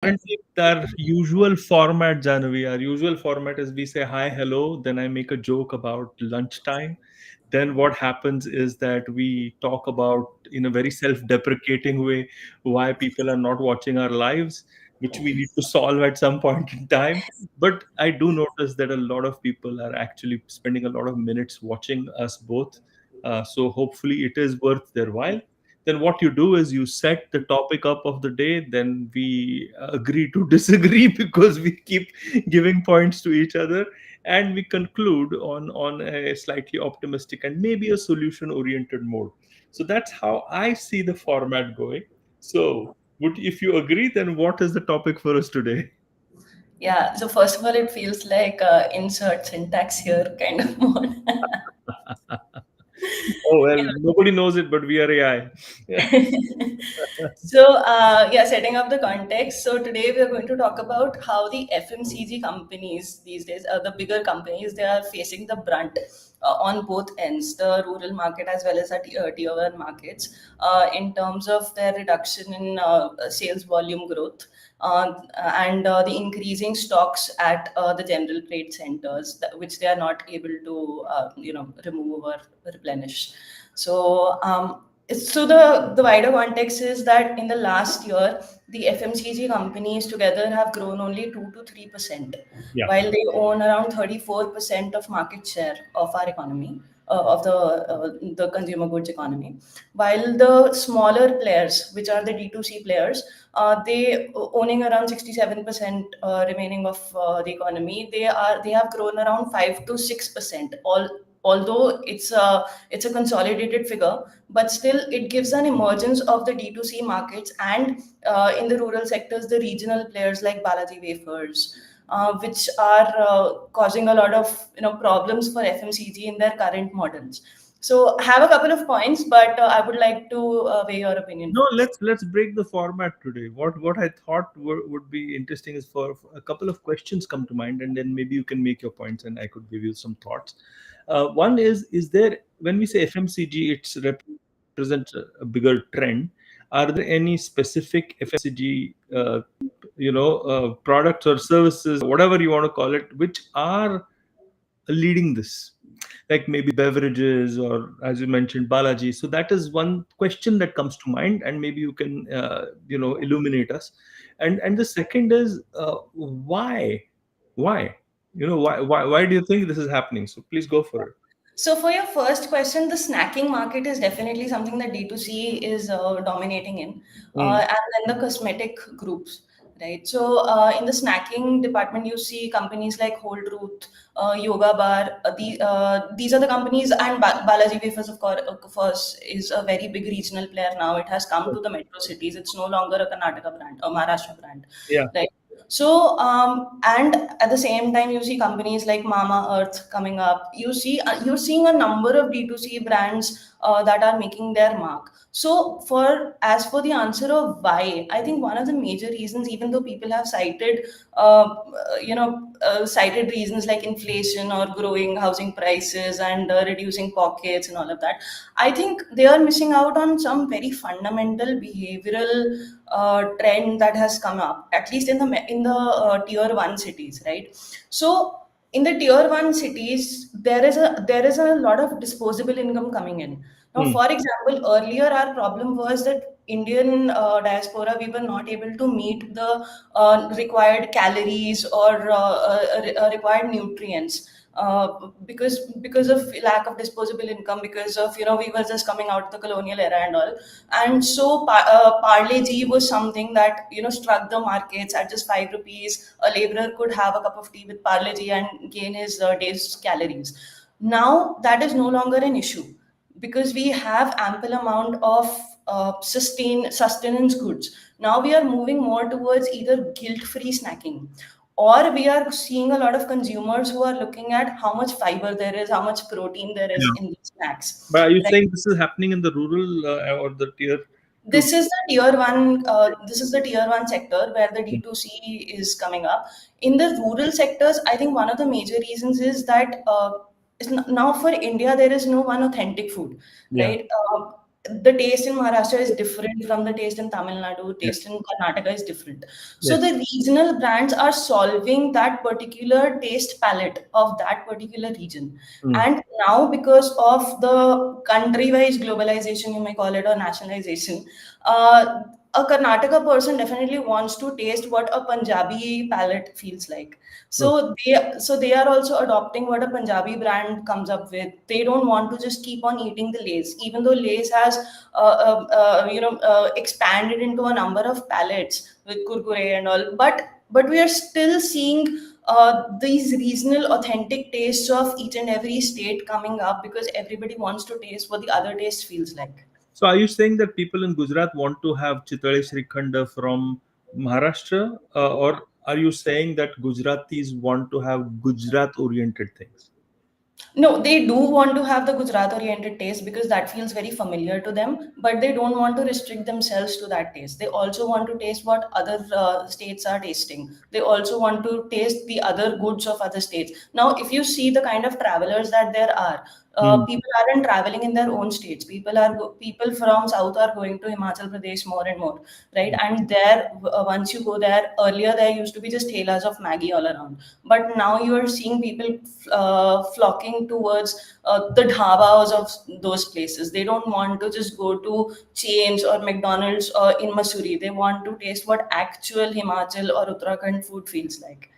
apparently our usual format, Janavi, our usual format is we say hi, hello, then I make a joke about lunchtime. Then what happens is that we talk about, in a very self-deprecating way, why people are not watching our lives, which we need to solve at some point in time. But I do notice that a lot of people are actually spending a lot of minutes watching us both. So hopefully it is worth their while. Then what you do is you set the topic up of the day, then we agree to disagree because we keep giving points to each other, and we conclude on a slightly optimistic and maybe a solution oriented mode. So that's how I see the format going. So if you agree, then what is the topic for us today? Yeah, so first of all, it feels like insert syntax here kind of mode. Oh well, nobody knows it, but we are AI. So, yeah, setting up the context. So, today we are going to talk about how the FMCG companies these days, the bigger companies, they are facing the brunt on both ends, the rural market as well as the tier one markets, in terms of their reduction in sales volume growth. And the increasing stocks at the general trade centers, which they are not able to, remove or replenish. So, the wider context is that in the last year, the FMCG companies together have grown only 2 to 3%, Yeah. while they own around 34% of market share of our economy, of the consumer goods economy. While the smaller players, which are the D2C players, they owning around 67% remaining of the economy, they have grown around 5 to 6%. Although it's a consolidated figure, but still it gives an emergence of the D2C markets, and in the rural sectors, the regional players like Balaji Wafers, which are causing a lot of problems for FMCG in their current models. So I have a couple of points, but I would like to weigh your opinion No, first. let's break the format today. What I thought would be interesting is for a couple of questions come to mind, and then maybe you can make your points, and I could give you some thoughts. One is there, when we say FMCG, it represents a bigger trend. Are there any specific FMCG products or services, whatever you want to call it, which are leading this, like maybe beverages or, as you mentioned, Balaji? So that is one question that comes to mind, and maybe you can illuminate us. And the second is, why why do you think this is happening? So please go for it. So for your first question, the snacking market is definitely something that D2C is dominating in, Mm. and then the cosmetic groups, right? So in the snacking department, you see companies like Whole Truth, Yoga Bar. These are the companies, and Balaji Wafers, of course, is a very big regional player now. It has come to the metro cities. It's no longer a Karnataka brand, a Maharashtra brand, Yeah. right? So, and at the same time, you see companies like Mama Earth coming up. You're seeing a number of D2C brands that are making their mark. So, as for the answer of why, I think one of the major reasons, even though people have cited reasons like inflation or growing housing prices and reducing pockets and all of that, I think they are missing out on some very fundamental behavioral trend that has come up, at least in the tier one cities, right? So in the tier one cities, there is a lot of disposable income coming in. Now, Mm. for example, earlier our problem was that Indian diaspora, we were not able to meet the required calories or required nutrients, because of lack of disposable income, because of we were just coming out of the colonial era and all. And so Parle G was something that struck the markets. At just 5 rupees, a laborer could have a cup of tea with Parle G and gain his day's calories. Now that is no longer an issue, because we have ample amount of sustenance goods. Now we are moving more towards either guilt-free snacking, or we are seeing a lot of consumers who are looking at how much fiber there is, how much protein there is Yeah. in these But snacks. are you Right? saying this is happening in the rural or the tier two? This is the tier one. This is the tier one sector where the D2C is coming up. In the rural sectors, I think one of the major reasons is that now for India there is no one authentic food, Yeah. right? the taste in Maharashtra is different from the taste in Tamil Nadu, Yeah. taste in Karnataka is different. So Yes. the regional brands are solving that particular taste palette of that particular region. Mm. And now, because of the country-wise globalization, you may call it, or nationalization, a Karnataka person definitely wants to taste what a Punjabi palate feels like. True. So they are also adopting what a Punjabi brand comes up with. They don't want to just keep on eating the Lays, even though Lays has expanded into a number of palettes with kurkure and all. But we are still seeing these regional authentic tastes of each and every state coming up because everybody wants to taste what the other taste feels like. So are you saying that people in Gujarat want to have Chitale Srikhanda from Maharashtra, or are you saying that Gujaratis want to have Gujarat-oriented things? No, they do want to have the Gujarat oriented taste because that feels very familiar to them, but they don't want to restrict themselves to that taste. They also want to taste what other states are tasting. They also want to taste the other goods of other states. Now, if you see the kind of travelers that there are, Hmm. people aren't traveling in their own states. People from south are going to Himachal Pradesh more and more, right? And there, once you go there, earlier there used to be just helas of Maggie all around, but now you are seeing people flocking towards the dhabas of those places. They don't want to just go to chains or McDonald's or in Masuri. They want to taste what actual Himachal or Uttarakhand food feels like.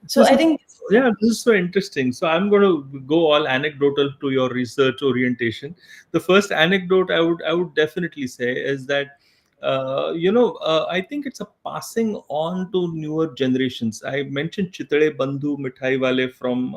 So This I is, think, yeah, this is so interesting. So I'm going to go all anecdotal to your research orientation. The first anecdote I would definitely say is that I think it's a passing on to newer generations. I mentioned Chitade Bandhu Mithai Wale from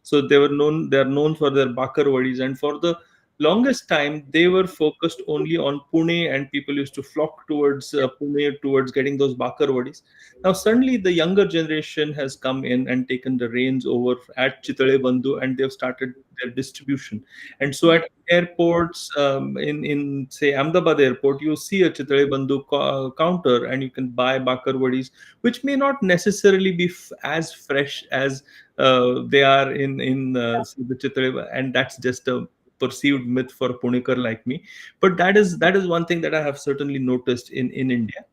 so they are known for their bakar wadis, and for the longest time they were focused only on Pune, and people used to flock towards Pune towards getting those bakar wadis. Now, suddenly, the younger generation has come in and taken the reins over at Chitale Bandhu, and they've started their distribution. And so, at airports, in say Ahmedabad airport, you see a Chitale Bandhu counter, and you can buy bakar wadis, which may not necessarily be as fresh as they are in say the Chitale, and that's just a perceived myth for a Punekar like me. But that is one thing that I have certainly noticed in India.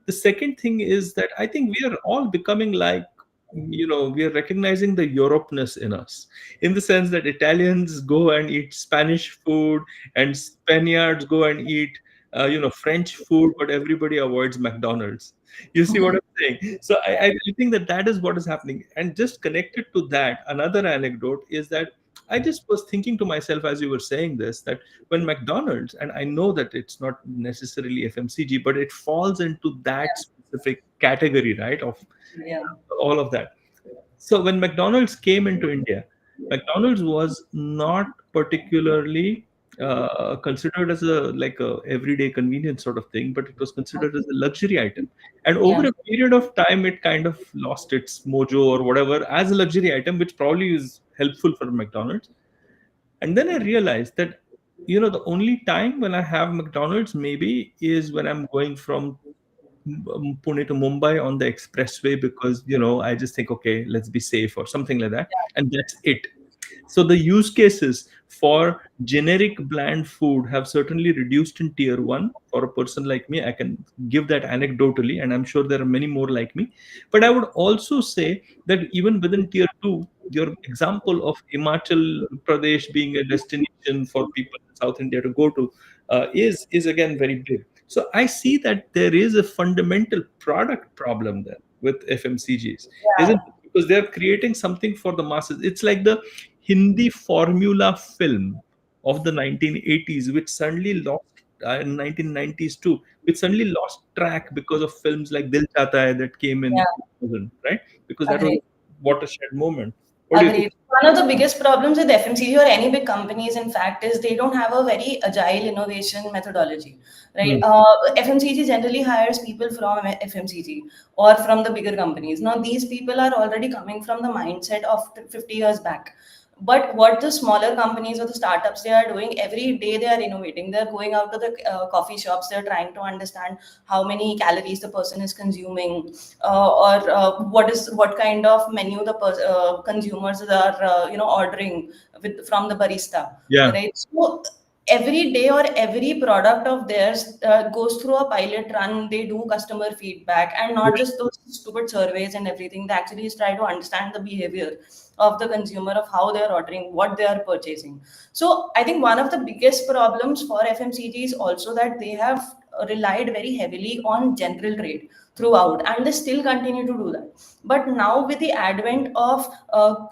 The second thing is that I think we are all becoming like, we are recognizing the Europeness in us, in the sense that Italians go and eat Spanish food, and Spaniards go and eat French food, but everybody avoids McDonald's. You see what I'm saying? So I think that is what is happening. And just connected to that, another anecdote is that I just was thinking to myself as you were saying this, that when McDonald's, and I know that it's not necessarily FMCG, but it falls into that specific category, right? Of yeah, all of that. So when McDonald's came into India, McDonald's was not particularly considered as a like a everyday convenience sort of thing, but it was considered as a luxury item. And over yeah, a period of time, it kind of lost its mojo or whatever as a luxury item, which probably is helpful for McDonald's. And then I realized that, the only time when I have McDonald's maybe is when I'm going from Pune to Mumbai on the expressway, because, I just think, okay, let's be safe or something like that. And that's it. So the use cases for generic bland food have certainly reduced in tier one for a person like me. I can give that anecdotally, and I'm sure there are many more like me. But I would also say that even within tier two, your example of Himachal Pradesh being a destination for people in South India to go to is again very big. So I see that there is a fundamental product problem there with FMCGs, isn't yeah, it? Because they're creating something for the masses. It's like the Hindi formula film of the 1980s, which suddenly lost in 1990s too, which suddenly lost track because of films like Dil Chahta Hai that came in yeah. 2000, right? Because that was a Agreed. watershed moment. What do you think? Agreed. One of the biggest problems with FMCG or any big companies, in fact, is they don't have a very agile innovation methodology, right? Hmm. FMCG generally hires people from FMCG or from the bigger companies. Now, these people are already coming from the mindset of 50 years back. But what the smaller companies or the startups they are doing every day, they are innovating. They're going out to the coffee shops. They're trying to understand how many calories the person is consuming, or what kind of menu the consumers are ordering with from the barista, Yeah. right? So every day or every product of theirs goes through a pilot run. They do customer feedback, and not just those stupid surveys and everything. They actually try to understand the behavior of the consumer, of how they are ordering, what they are purchasing. So I think one of the biggest problems for FMCG is also that they have relied very heavily on general trade throughout, and they still continue to do that. But now with the advent of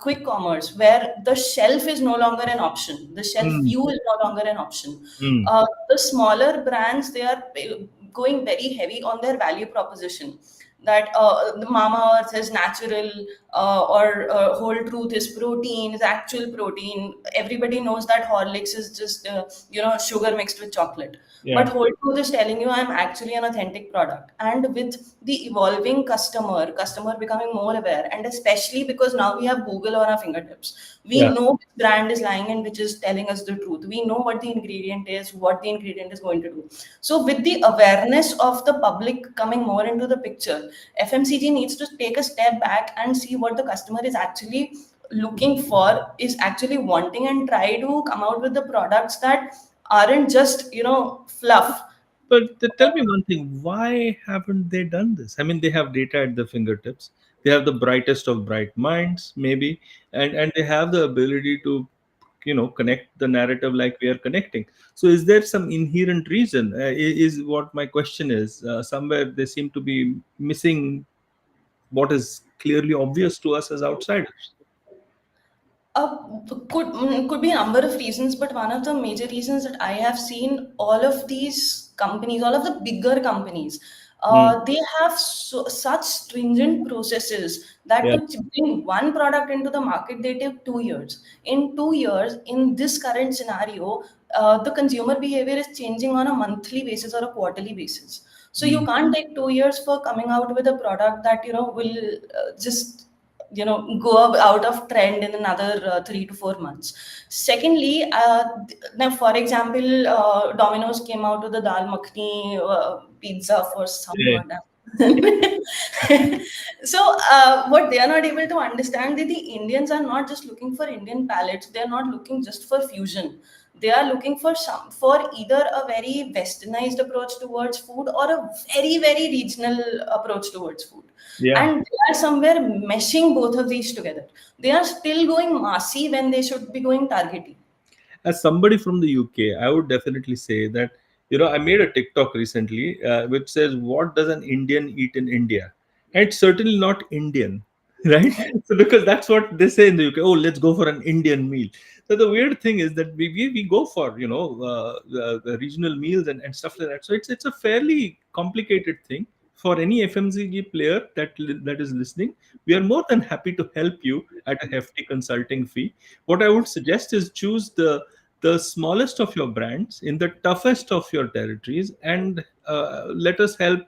quick commerce, where the shelf is no longer an option, the shelf Mm, view is no longer an option, mm. the smaller brands, they are going very heavy on their value proposition, that the Mama Earth is natural, or Whole Truth is protein, is actual protein. Everybody knows that Horlicks is just sugar mixed with chocolate. But Yeah, Whole Truth is telling you I'm actually an authentic product. And with the evolving customer becoming more aware, and especially because now we have Google on our fingertips, we yeah. know which brand is lying and which is telling us the truth. We know what the ingredient is, what the ingredient is going to do. So, with the awareness of the public coming more into the picture, FMCG needs to take a step back and see what the customer is actually looking for, is actually wanting, and try to come out with the products that aren't just, fluff. But tell me one thing: why haven't they done this? I mean, they have data at their fingertips. They have the brightest of bright minds, maybe, and they have the ability to, connect the narrative like we are connecting. So, is there some inherent reason? Is what my question is. Somewhere they seem to be missing what is clearly obvious to us as outsiders. Uh, could be a number of reasons, but one of the major reasons that I have seen, all of these companies, all of the bigger companies, Mm. they have such stringent processes that Yeah. to bring one product into the market, they take 2 years. In 2 years, in this current scenario, the consumer behavior is changing on a monthly basis or a quarterly basis. So you Mm. can't take 2 years for coming out with a product that will just go out of trend in another 3 to 4 months. Secondly, now for example, Domino's came out with the dal makhni pizza for some Yeah. odd so what they are not able to understand, that the Indians are not just looking for Indian palettes, they are not looking just for fusion. They are looking for for either a very westernized approach towards food, or a very very regional approach towards food, Yeah. and they are somewhere meshing both of these together. They are still going massy when they should be going targety. As somebody from the UK, I would definitely say that, I made a TikTok recently which says, "What does an Indian eat in India?" And it's certainly not Indian, right? So because that's what they say in the UK. Oh, let's go for an Indian meal. So the weird thing is that we go for the regional meals and stuff like that. So it's a fairly complicated thing for any FMCG player that is listening. We are more than happy to help you at a hefty consulting fee. What I would suggest is choose the smallest of your brands in the toughest of your territories, and let us help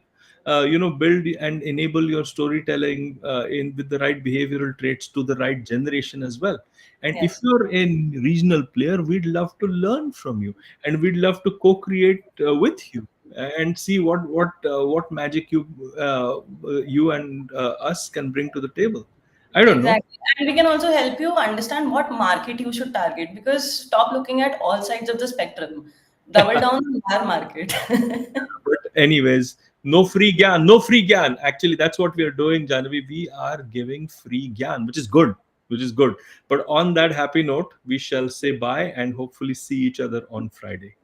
build and enable your storytelling in with the right behavioral traits to the right generation as well. And if Yes. you're a regional player, we'd love to learn from you, and we'd love to co-create with you and see what magic you and us can bring to the table. I don't know. Exactly. And we can also help you understand what market you should target, because stop looking at all sides of the spectrum. Double down on our market. But anyways, no free gyan, no free gyan. Actually, that's what we are doing, Janavi. We are giving free gyan, which is good, which is good. But on that happy note, we shall say bye and hopefully see each other on Friday.